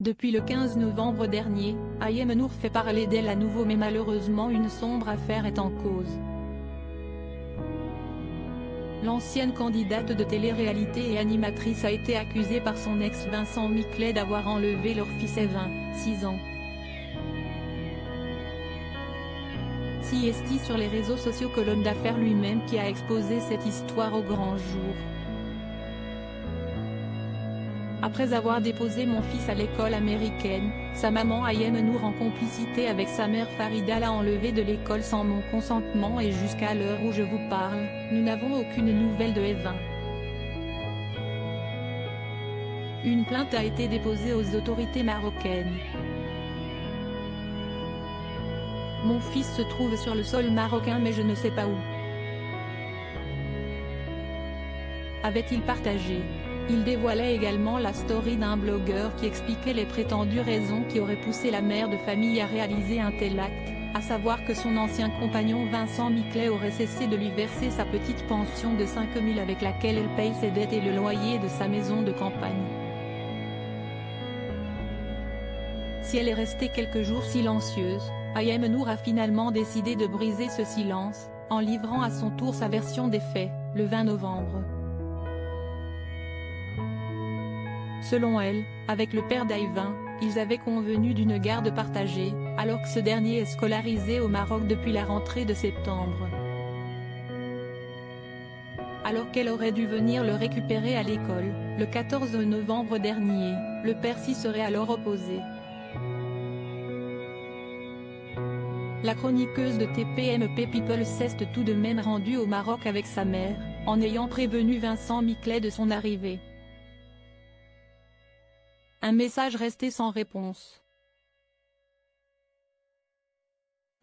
Depuis le 15 novembre dernier, Ayem Nour fait parler d'elle à nouveau, mais malheureusement une sombre affaire est en cause. L'ancienne candidate de télé-réalité et animatrice a été accusée par son ex Vincent Miclet d'avoir enlevé leur fils Evin, 6 ans. Si est-il sur les réseaux sociaux que l'homme d'affaires lui-même qui a exposé cette histoire au grand jour. Après avoir déposé mon fils à l'école américaine, sa maman Ayem Nour en complicité avec sa mère Farida l'a enlevé de l'école sans mon consentement et jusqu'à l'heure où je vous parle, nous n'avons aucune nouvelle de Evin. Une plainte a été déposée aux autorités marocaines. Mon fils se trouve sur le sol marocain mais je ne sais pas où. Avait-il partagé. Il dévoilait également la story d'un blogueur qui expliquait les prétendues raisons qui auraient poussé la mère de famille à réaliser un tel acte, à savoir que son ancien compagnon Vincent Miclet aurait cessé de lui verser sa petite pension de 5 000 avec laquelle elle paye ses dettes et le loyer de sa maison de campagne. Si elle est restée quelques jours silencieuse, Ayem Nour a finalement décidé de briser ce silence, en livrant à son tour sa version des faits, le 20 novembre. Selon elle, avec le père d'Evin, ils avaient convenu d'une garde partagée, alors que ce dernier est scolarisé au Maroc depuis la rentrée de septembre. Alors qu'elle aurait dû venir le récupérer à l'école, le 14 novembre dernier, le père s'y serait alors opposé. La chroniqueuse de TPMP People s'est tout de même rendue au Maroc avec sa mère, en ayant prévenu Vincent Miclet de son arrivée. Un message resté sans réponse.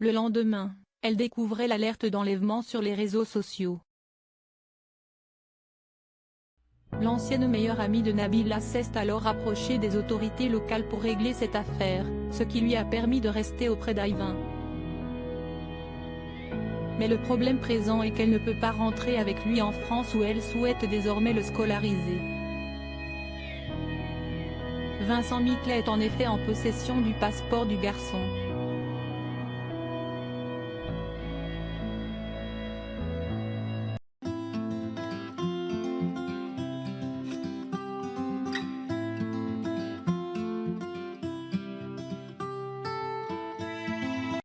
Le lendemain, elle découvrait l'alerte d'enlèvement sur les réseaux sociaux. L'ancienne meilleure amie de Nabila s'est alors rapprochée des autorités locales pour régler cette affaire, ce qui lui a permis de rester auprès d'Evin. Mais le problème présent est qu'elle ne peut pas rentrer avec lui en France où elle souhaite désormais le scolariser. Vincent Miclet est en effet en possession du passeport du garçon,